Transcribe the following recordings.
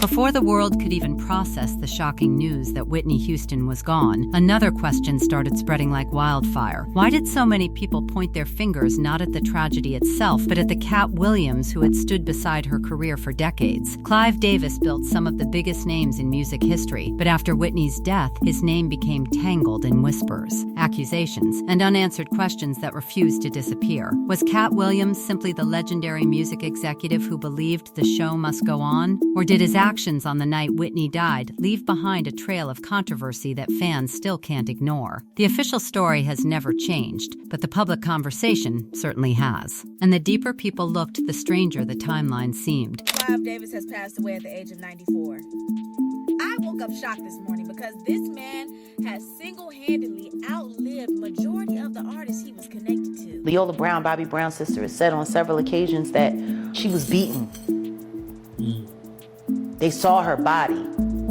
Before the world could even process the shocking news that Whitney Houston was gone, another question started spreading like wildfire. Why did so many people point their fingers not at the tragedy itself, but at the Katt Williams who had stood beside her career for decades? Clive Davis built some of the biggest names in music history, but after Whitney's death, his name became tangled in whispers, accusations, and unanswered questions that refused to disappear. Was Katt Williams simply the legendary music executive who believed the show must go on? Or did his actions on the night Whitney died leave behind a trail of controversy that fans still can't ignore? The official story has never changed, but the public conversation certainly has. And the deeper people looked, the stranger the timeline seemed. Clive Davis has passed away at the age of 94. I woke up shocked this morning because this man has single-handedly outlived majority of the artists he was connected to. Leola Brown, Bobby Brown's sister, has said on several occasions that she was beaten. They saw her body.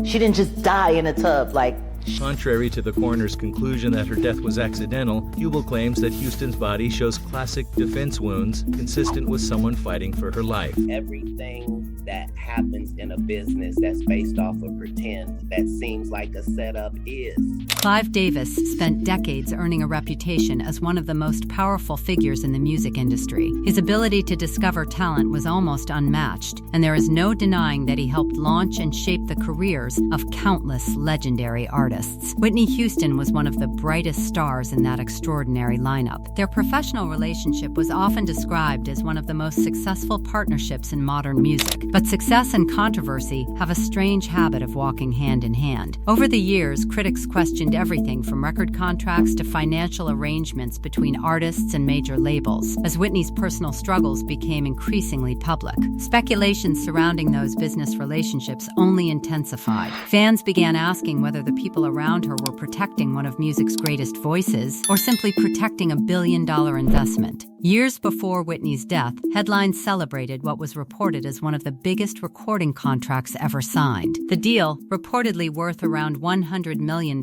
She didn't just die in a tub like... Contrary to the coroner's conclusion that her death was accidental, Hubel claims that Houston's body shows classic defense wounds consistent with someone fighting for her life. Everything that happens in a business that's based off of pretend, that seems like a setup is. Clive Davis spent decades earning a reputation as one of the most powerful figures in the music industry. His ability to discover talent was almost unmatched, and there is no denying that he helped launch and shape the careers of countless legendary artists. Whitney Houston was one of the brightest stars in that extraordinary lineup. Their professional relationship was often described as one of the most successful partnerships in modern music. But success and controversy have a strange habit of walking hand in hand. Over the years, critics questioned everything from record contracts to financial arrangements between artists and major labels, as Whitney's personal struggles became increasingly public. Speculations surrounding those business relationships only intensified. Fans began asking whether the people around her were protecting one of music's greatest voices or simply protecting a billion-dollar investment. Years before Whitney's death, headlines celebrated what was reported as one of the biggest recording contracts ever signed. The deal, reportedly worth around $100 million,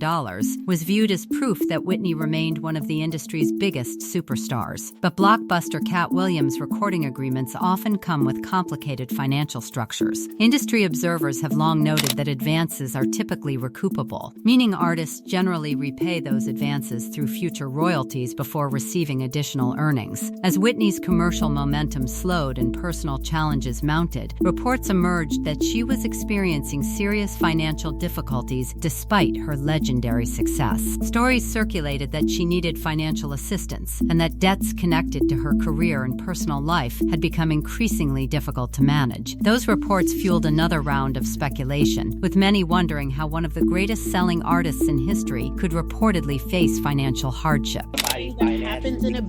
was viewed as proof that Whitney remained one of the industry's biggest superstars. But blockbuster Katt Williams recording agreements often come with complicated financial structures. Industry observers have long noted that advances are typically recoupable, meaning artists generally repay those advances through future royalties before receiving additional earnings. As Whitney's commercial momentum slowed and personal challenges mounted, reports emerged that she was experiencing serious financial difficulties despite her legendary success. Stories circulated that she needed financial assistance and that debts connected to her career and personal life had become increasingly difficult to manage. Those reports fueled another round of speculation, with many wondering how one of the greatest selling artists in history could reportedly face financial hardship. Everything that happens in a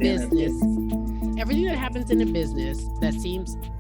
business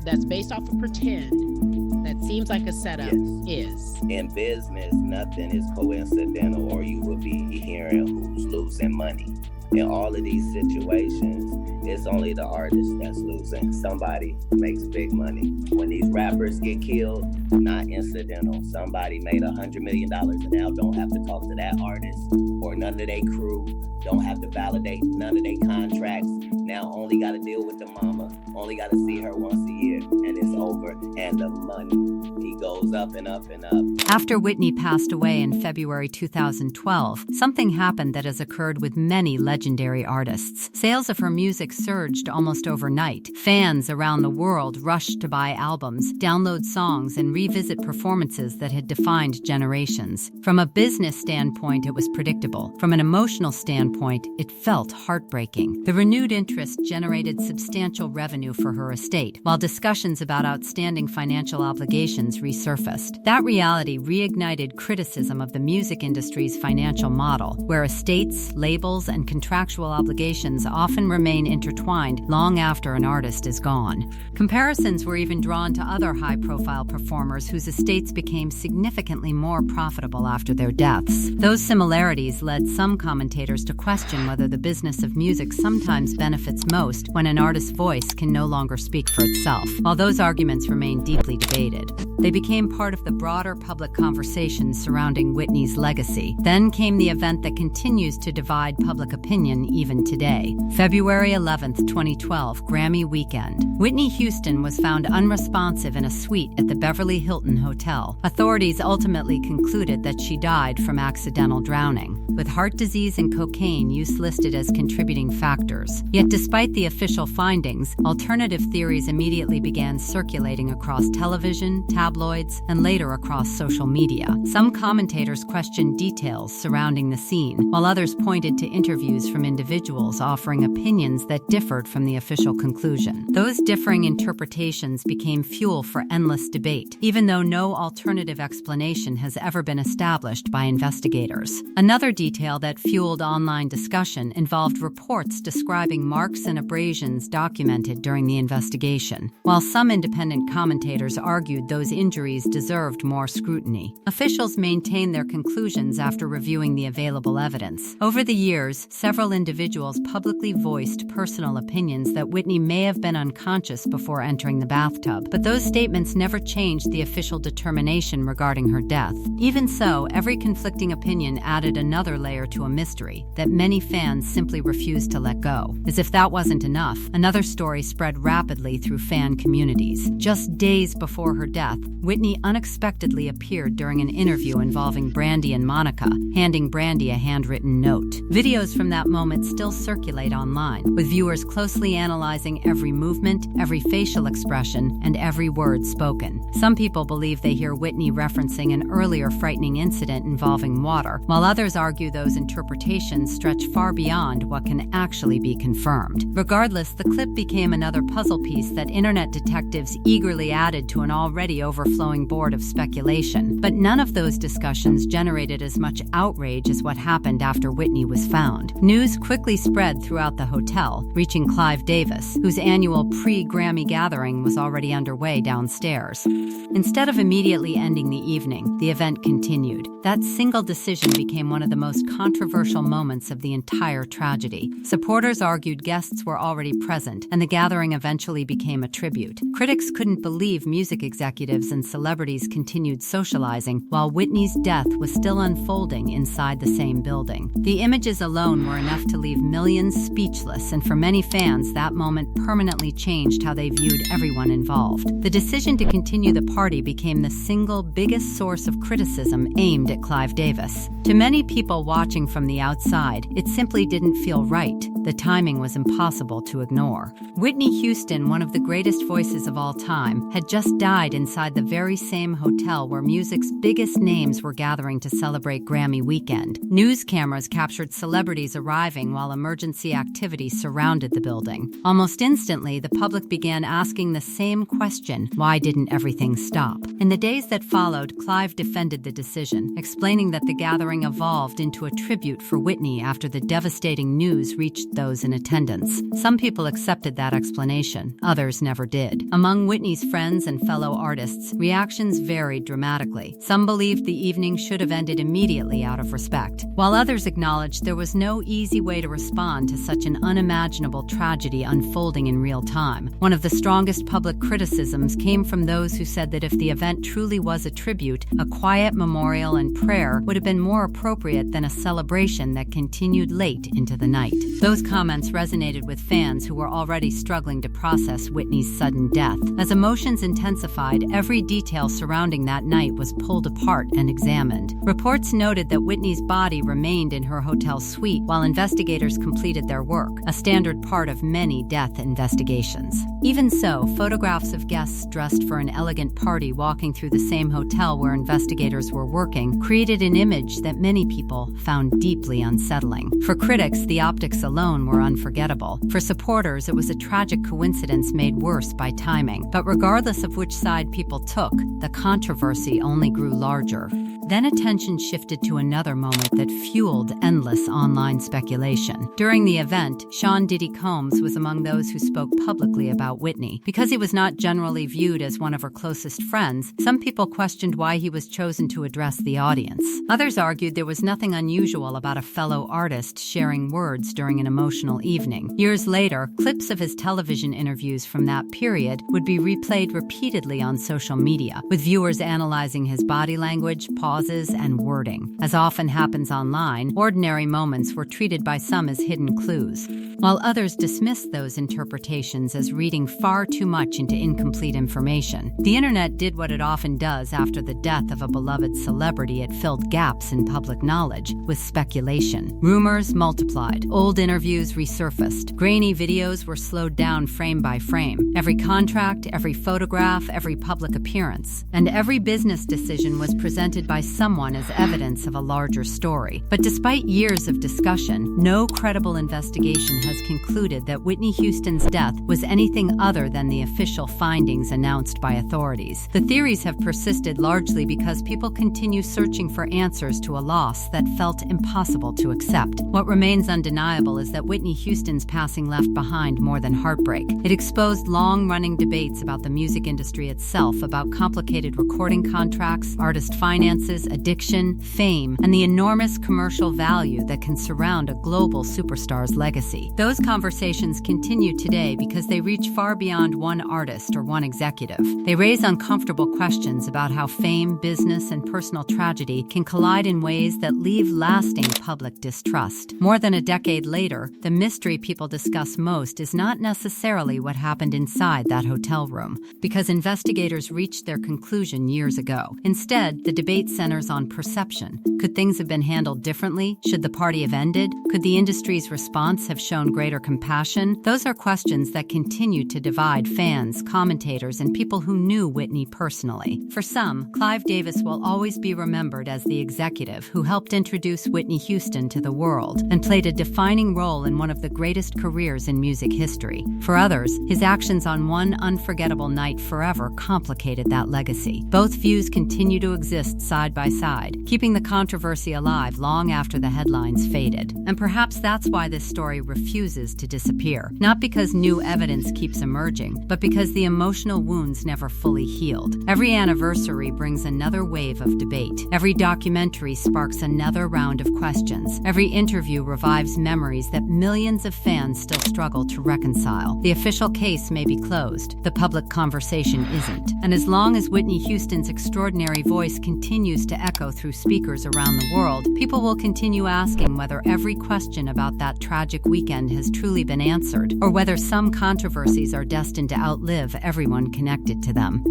that's based off of pretend, that seems like a setup, is. In business, nothing is coincidental, or you will be hearing who's losing money. In all of these situations, it's only the artist that's losing. Somebody makes big money. When these rappers get killed, not incidental. Somebody made $100 million and now don't have to talk to that artist or none of their crew. Don't have to validate none of their contracts. Now only got to deal with the mama. Only got to see her once a year, and it's over. And the money, he goes up and up and up. After Whitney passed away in February 2012, something happened that has occurred with many legendary artists. Sales of her music surged almost overnight. Fans around the world rushed to buy albums, download songs, and revisit performances that had defined generations. From a business standpoint, it was predictable. From an emotional standpoint, it felt heartbreaking. The renewed interest generated substantial revenue for her estate, while discussions about outstanding financial obligations resurfaced. That reality reignited criticism of the music industry's financial model, where estates, labels, and contractual obligations often remain intertwined long after an artist is gone. Comparisons were even drawn to other high-profile performers whose estates became significantly more profitable after their deaths. Those similarities led some commentators to question whether the business of music sometimes benefits most when an artist's voice can no longer speak for itself. While those Those arguments remain deeply debated. They became part of the broader public conversation surrounding Whitney's legacy. Then came the event that continues to divide public opinion even today. February 11, 2012, Grammy weekend. Whitney Houston was found unresponsive in a suite at the Beverly Hilton Hotel. Authorities ultimately concluded that she died from accidental drowning, with heart disease and cocaine use listed as contributing factors. Yet despite the official findings, alternative theories immediately began circulating across television, tabloids, and later across social media. Some commentators questioned details surrounding the scene, while others pointed to interviews from individuals offering opinions that differed from the official conclusion. Those differing interpretations became fuel for endless debate, even though no alternative explanation has ever been established by investigators. Another detail that fueled online discussion involved reports describing marks and abrasions documented during the investigation. While some independent commentators argued those injuries deserved more scrutiny, officials maintained their conclusions after reviewing the available evidence. Over the years, several individuals publicly voiced personal opinions that Whitney may have been unconscious before entering the bathtub, but those statements never changed the official determination regarding her death. Even so, every conflicting opinion added another layer to a mystery that many fans simply refused to let go. As if that wasn't enough, another story spread rapidly through fan communities. Just days before her death, Whitney unexpectedly appeared during an interview involving Brandy and Monica, handing Brandy a handwritten note. Videos from that moment still circulate online, with viewers closely analyzing every movement, every facial expression, and every word spoken. Some people believe they hear Whitney referencing an earlier frightening incident involving water, while others argue those interpretations stretch far beyond what can actually be confirmed. Regardless, the clip became another puzzle piece that internet detectives eagerly added to an already overflowing board of speculation. But none of those discussions generated as much outrage as what happened after Whitney was found. News quickly spread throughout the hotel, reaching Clive Davis, whose annual pre-Grammy gathering was already underway downstairs. Instead of immediately ending the evening, the event continued. That single decision became one of the most controversial moments of the entire tragedy. Supporters argued guests were already present, and the gathering eventually became a tribute. Critics couldn't believe music executives and celebrities continued socializing while Whitney's death was still unfolding inside the same building. The images alone were enough to leave millions speechless, and for many fans, that moment permanently changed how they viewed everyone involved. The decision to continue the party became the single biggest source of criticism aimed at Clive Davis. To many people watching from the outside, it simply didn't feel right. The timing was impossible to ignore. Whitney Houston, one of the greatest voices of all time, had just died inside the very same hotel where music's biggest names were gathering to celebrate Grammy weekend. News cameras captured celebrities arriving while emergency activity surrounded the building. Almost instantly, the public began asking the same question: why didn't everything stop? In the days that followed, Clive defended the decision, explaining that the gathering evolved into a tribute for Whitney after the devastating news reached those in attendance. Some people accepted that explanation, others never did. Among Whitney's friends and fellow artists, reactions varied dramatically. Some believed the evening should have ended immediately out of respect, while others acknowledged there was no easy way to respond to such an unimaginable tragedy unfolding in real time. One of the strongest public criticisms came from those who said that if the event truly was a tribute, a quiet memorial and prayer would have been more appropriate than a celebration that continued late into the night. Those comments resonated with fans who were already struggling to process Whitney's sudden death. As emotions intensified, every detail surrounding that night was pulled apart and examined. Reports noted that Whitney's body remained in her hotel suite while investigators completed their work, a standard part of many death investigations. Even so, photographs of guests dressed for an elegant party walking through the same hotel where investigators were working created an image that many people found deeply unsettling. For critics, the optics alone were unforgettable. For supporters, it was a tragic coincidence made worse by timing. But regardless of which side people took, the controversy only grew larger. Then attention shifted to another moment that fueled endless online speculation. During the event, Sean Diddy Combs was among those who spoke publicly about Whitney. Because he was not generally viewed as one of her closest friends, some people questioned why he was chosen to address the audience. Others argued there was nothing unusual about a fellow artist sharing words during an emotional evening. Years later, clips of his television interviews from that period would be replayed repeatedly on social media, with viewers analyzing his body language, pauses, and wording. As often happens online, ordinary moments were treated by some as hidden clues, while others dismissed those interpretations as reading far too much into incomplete information. The internet did what it often does after the death of a beloved celebrity. It filled gaps in public knowledge with speculation. Rumors multiplied. Old interviews resurfaced. Grainy videos were slowed down frame by frame. Every contract, every photograph, every public appearance, and every business decision was presented by someone as evidence of a larger story. But despite years of discussion, no credible investigation has concluded that Whitney Houston's death was anything other than the official findings announced by authorities. The theories have persisted largely because people continue searching for answers to a loss that felt impossible to accept. What remains undeniable is that Whitney Houston's passing left behind more than heartbreak. It exposed long-running debates about the music industry itself, about complicated recording contracts, artist finances, addiction, fame, and the enormous commercial value that can surround a global superstar's legacy. Those conversations continue today because they reach far beyond one artist or one executive. They raise uncomfortable questions about how fame, business, and personal tragedy can collide in ways that leave lasting public distrust. More than a decade later, the mystery people discuss most is not necessarily what happened inside that hotel room, because investigators reached their conclusion years ago. Instead, the debate centers on perception. Could things have been handled differently? Should the party have ended? Could the industry's response have shown greater compassion? Those are questions that continue to divide fans, commentators, and people who knew Whitney personally. For some, Clive Davis will always be remembered as the executive who helped introduce Whitney Houston to the world and played a defining role in one of the greatest careers in music history. For others, his actions on one unforgettable night forever complicated that legacy. Both views continue to exist side by side, keeping the controversy alive long after the headlines faded. And perhaps that's why this story refuses to disappear. Not because new evidence keeps emerging, but because the emotional wounds never fully healed. Every anniversary brings another wave of debate. Every documentary sparks another round of questions. Every interview revives memories that millions of fans still struggle to reconcile. The official case may be closed. The public conversation isn't. And as long as Whitney Houston's extraordinary voice continues to echo through speakers around the world, people will continue asking whether every question about that tragic weekend has truly been answered, or whether some controversies are destined to outlive everyone connected to them.